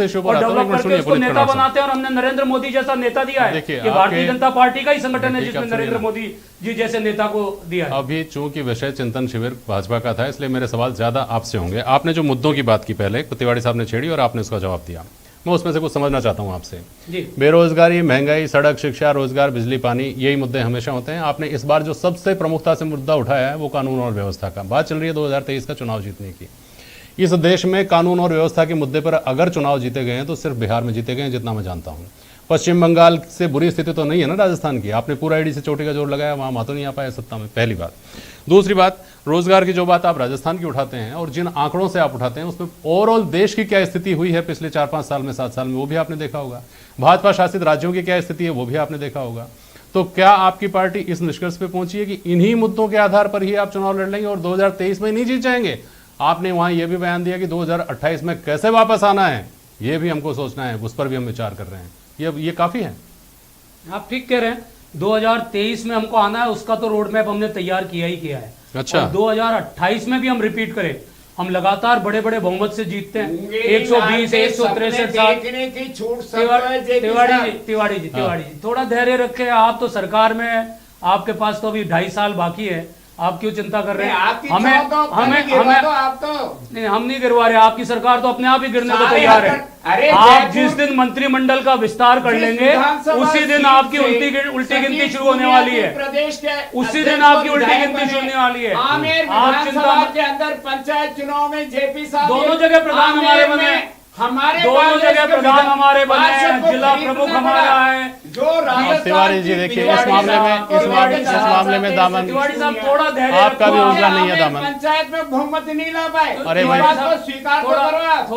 Issue और पर develop करके उसको नेता बनाते हैं। और हमने नरेंद्र मोदी जैसा नेता दिया है। ये भारतीय जनता पार्टी का ही संगठन है जिसमें नरेंद्र मोदी जी जैसे नेता को दिया है। अभी चूंकि विषय चिंतन शिविर भाजपा का था, इसलिए मेरे सवाल ज्यादा आपसे होंगे। आपने जो मुद्दों की बात की पहले तिवाड़ी साहब ने छेड़ी और आपने उसका जवाब दिया, मैं उसमें से कुछ समझना चाहता हूं आपसे। बेरोजगारी, महंगाई, सड़क, शिक्षा, रोजगार, बिजली, पानी, यही मुद्दे हमेशा होते हैं। आपने इस बार जो सबसे प्रमुखता से मुद्दा उठाया है वो कानून और व्यवस्था का। बात चल रही है 2023 का चुनाव जीतने की। इस देश में कानून और व्यवस्था के मुद्दे पर अगर चुनाव जीते गए हैं तो सिर्फ बिहार में जीते गए हैं, जितना मैं जानता हूं। पश्चिम बंगाल से बुरी स्थिति तो नहीं है ना राजस्थान की? आपने पूरा ईडी से चोटी का जोर लगाया, वहां मातो नहीं आ पाया सत्ता में, पहली बात। दूसरी बात, रोजगार की जो बात आप राजस्थान की उठाते हैं और जिन आंकड़ों से आप उठाते हैं उसमें ओवरऑल देश की क्या स्थिति हुई है पिछले 4-5 साल में, 7 साल में, वो भी आपने देखा होगा। भाजपा शासित राज्यों की क्या स्थिति है वो भी आपने देखा होगा। तो क्या आपकी पार्टी इस निष्कर्ष पे पहुंची है कि इन्हीं मुद्दों के आधार पर ही आप चुनाव लड़ लेंगे और 2023 में नहीं जीत जाएंगे? आपने वहां यह भी बयान दिया कि 2028 में कैसे वापस आना है ये भी हमको सोचना है, उस पर भी हम विचार कर रहे हैं। ये काफी है? आप ठीक कह रहे हैं। 2023 में हमको आना है, उसका तो रोड मैप हमने तैयार किया ही किया है। अच्छा। 2028 में भी हम रिपीट करें, हम लगातार बड़े बड़े बहुमत से जीतते हैं। 120, 163 तिवाड़ी जी थोड़ा धैर्य रखे। आप तो सरकार में, आपके पास तो अभी 2.5 साल बाकी है, आप क्यों चिंता कर रहे हैं? हमें नहीं, हम नहीं गिरवा रहे। आपकी सरकार तो अपने आप ही गिरने को तैयार है। आप जिस दिन मंत्रिमंडल का विस्तार कर लेंगे उसी दिन आपकी उल्टी गिनती शुरू होने वाली है। उसी दिन आपकी उल्टी गिनती शुरू होने वाली है। आप चिंता के अंदर पंचायत चुनाव में जेपी साहब दोनों जगह प्रधान हमारे बने, दोनों जगह प्रधान हमारे बने, जिला प्रमुख हमारा है। तिवारी जी देखिए, इस मामले में दामन तिवाड़ी साहब थोड़ा धैर्य आपका भी उलझा नहीं है दामन। पंचायत में बहुमत नहीं ला पाए। अरे भाई,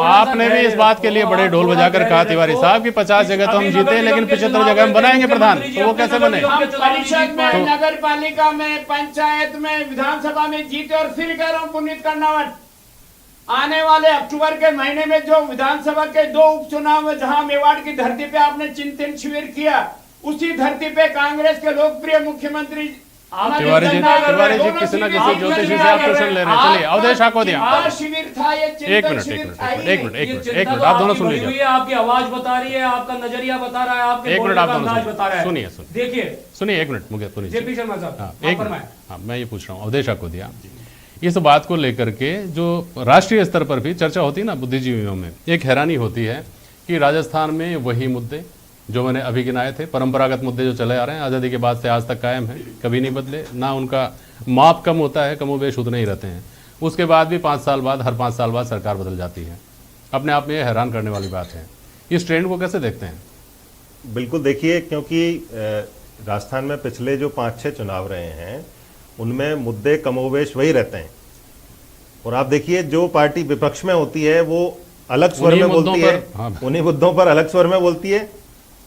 आपने भी इस बात के लिए बड़े ढोल बजाकर कहा तिवारी साहब कि 50 जगह तो हम जीते लेकिन 75 जगह हम बनाएंगे प्रधान, तो वो कैसे बने? परिषद में, नगर पालिका में, पंचायत में, विधानसभा में जीते और फिर कह रहा हूँ पुनीत कर्नावट, आने वाले अक्टूबर के महीने में जो विधानसभा के 2 उपचुनाव में जहां मेवाड़ की धरती पे आपने चिंतन शिविर किया, उसी धरती पे कांग्रेस के लोकप्रिय मुख्यमंत्री तिवारी जी किसी न किसी ज्योतिषी से आप ट्यूशन ले रहे हैं। चलिए अवधेश दिया शिविर था ये। एक मिनट आप दोनों सुन लीजिए। आपकी आवाज बता रही है, आपका नजरिया बता रहा है, आपके एक मिनट आप दोनों बता रहा है। सुनिए देखिए, सुनिए एक मिनट मुझे सुनिए। जेपी शर्मा साहब, मैं ये पूछ रहा हूँ अवधेश दिया, इस बात को लेकर के जो राष्ट्रीय स्तर पर भी चर्चा होती है ना बुद्धिजीवियों में, एक हैरानी होती है कि राजस्थान में वही मुद्दे जो मैंने अभी गिनाए थे, परंपरागत मुद्दे जो चले आ रहे हैं आज़ादी के बाद से आज तक कायम है, कभी नहीं बदले, ना उनका माप कम होता है, कमोबेश उतने ही रहते हैं। उसके बाद भी 5 साल बाद, हर 5 साल बाद सरकार बदल जाती है। अपने आप में ये हैरान करने वाली बात है। इस ट्रेंड को कैसे देखते हैं? बिल्कुल देखिए, क्योंकि राजस्थान में पिछले जो 5-6 चुनाव रहे हैं उनमें मुद्दे कमोवेश वही रहते हैं। और आप देखिए, जो पार्टी विपक्ष में होती है वो अलग स्वर में बोलती है, उन्हीं मुद्दों पर अलग स्वर में बोलती है।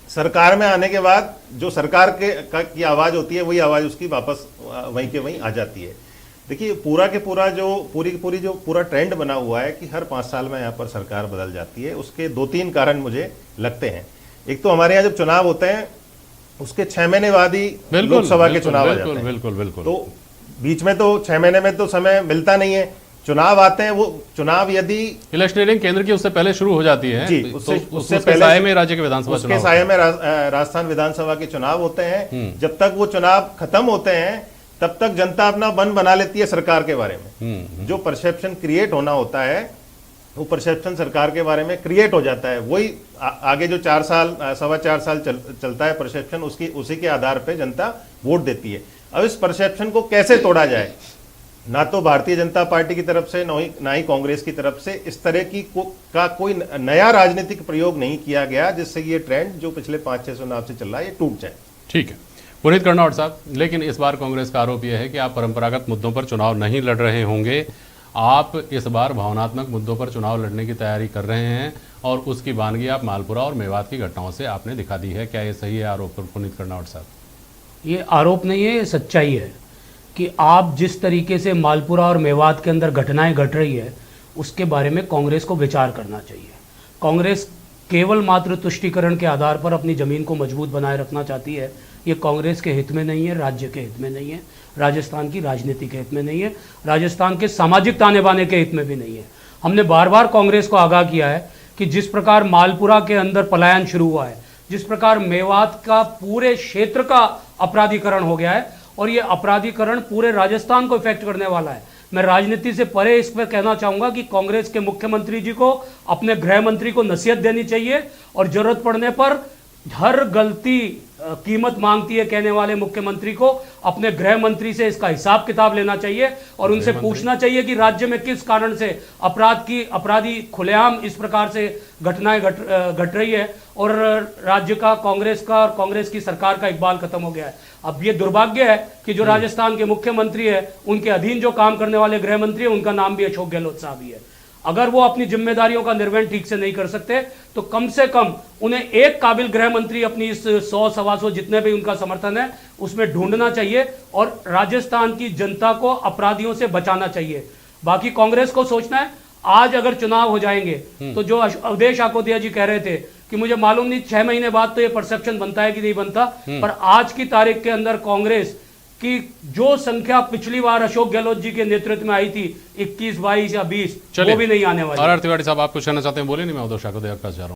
सरकार में आने के बाद जो सरकार की आवाज होती है वही आवाज उसकी वापस वहीं के वहीं आ जाती है। देखिए, पूरा ट्रेंड बना हुआ है कि हर 5 साल में यहाँ पर सरकार बदल जाती है। उसके 2-3 कारण मुझे लगते हैं। एक तो हमारे यहाँ जब चुनाव होते हैं उसके 6 महीने बाद ही लोकसभा के चुनाव आ जाते हैं। बिल्कुल। तो बीच में तो 6 महीने में तो समय मिलता नहीं है। चुनाव आते हैं, वो चुनाव यदि इलेक्शनियरिंग केंद्र की उससे पहले शुरू हो जाती है जी, उससे पहले साये में राज्य के विधानसभा उसके साये में राजस्थान विधानसभा के चुनाव होते हैं। जब तक वो चुनाव खत्म होते हैं तब तक जनता अपना मन बना लेती है सरकार के बारे में। जो परसेप्शन क्रिएट होना होता है वो परसेप्शन सरकार के बारे में क्रिएट हो जाता है। वही आगे जो 4 साल 4.25 साल चलता है परसेप्शन, उसी के आधार पर जनता वोट देती है। अब इस परसेप्शन को कैसे तोड़ा जाए? ना तो भारतीय जनता पार्टी की तरफ से ना ही कांग्रेस की तरफ से इस तरह का कोई नया राजनीतिक प्रयोग नहीं किया गया जिससे ये ट्रेंड जो पिछले 5-6 चुनाव से चल रहा है ये टूट जाए। ठीक है पुनीत कर्नावट साहब, लेकिन इस बार कांग्रेस का आरोप यह है कि आप परंपरागत मुद्दों पर चुनाव नहीं लड़ रहे होंगे, आप इस बार भावनात्मक मुद्दों पर चुनाव लड़ने की तैयारी कर रहे हैं और उसकी वानगी आप मालपुरा और मेवात की घटनाओं से आपने दिखा दी है। क्या ये सही है आरोप पुनीत कर्नावट साहब? ये आरोप नहीं है, ये सच्चाई है कि आप जिस तरीके से मालपुरा और मेवात के अंदर घटनाएं घट रही है उसके बारे में कांग्रेस को विचार करना चाहिए। कांग्रेस केवल मात्र तुष्टीकरण के आधार पर अपनी ज़मीन को मजबूत बनाए रखना चाहती है। ये कांग्रेस के हित में नहीं है, राज्य के हित में नहीं है, राजस्थान की राजनीति के हित में नहीं है, राजस्थान के सामाजिक ताने बाने के हित में भी नहीं है। हमने बार बार कांग्रेस को आगाह किया है कि जिस प्रकार मालपुरा के अंदर पलायन शुरू हुआ है, जिस प्रकार मेवात का पूरे क्षेत्र का अपराधीकरण हो गया है और ये अपराधीकरण पूरे राजस्थान को इफेक्ट करने वाला है। मैं राजनीति से परे इस पर कहना चाहूंगा कि कांग्रेस के मुख्यमंत्री जी को अपने गृह मंत्री को नसीहत देनी चाहिए और जरूरत पड़ने पर हर गलती कीमत मांगती है कहने वाले मुख्यमंत्री को अपने गृह मंत्री से इसका हिसाब किताब लेना चाहिए और उनसे पूछना चाहिए कि राज्य में किस कारण से अपराधी खुलेआम इस प्रकार से घटनाएं घट रही है और राज्य का और कांग्रेस की सरकार का इकबाल खत्म हो गया है। अब ये दुर्भाग्य है कि जो राजस्थान के मुख्यमंत्री है उनके अधीन जो काम करने वाले गृह मंत्री है उनका नाम भी अशोक गहलोत साहब ही है। अगर वो अपनी जिम्मेदारियों का निर्वहन ठीक से नहीं कर सकते तो कम से कम उन्हें एक काबिल गृह मंत्री अपनी इस 100-125 जितने भी उनका समर्थन है उसमें ढूंढना चाहिए और राजस्थान की जनता को अपराधियों से बचाना चाहिए। बाकी कांग्रेस को सोचना है, आज अगर चुनाव हो जाएंगे तो जो अवधेश आकोतिया जी कह रहे थे कि मुझे मालूम नहीं 6 महीने बाद तो ये परसेप्शन बनता है कि नहीं बनता, पर आज की तारीख के अंदर कांग्रेस कि जो संख्या पिछली बार अशोक गहलोत जी के नेतृत्व में आई थी 21, 22 या 20 वो भी नहीं आने वाली। आर तिवारी साहब आप कुछ कहना चाहते हैं? बोले नहीं, मैं उद्धव ठाकरे के पास जा रहा हूं।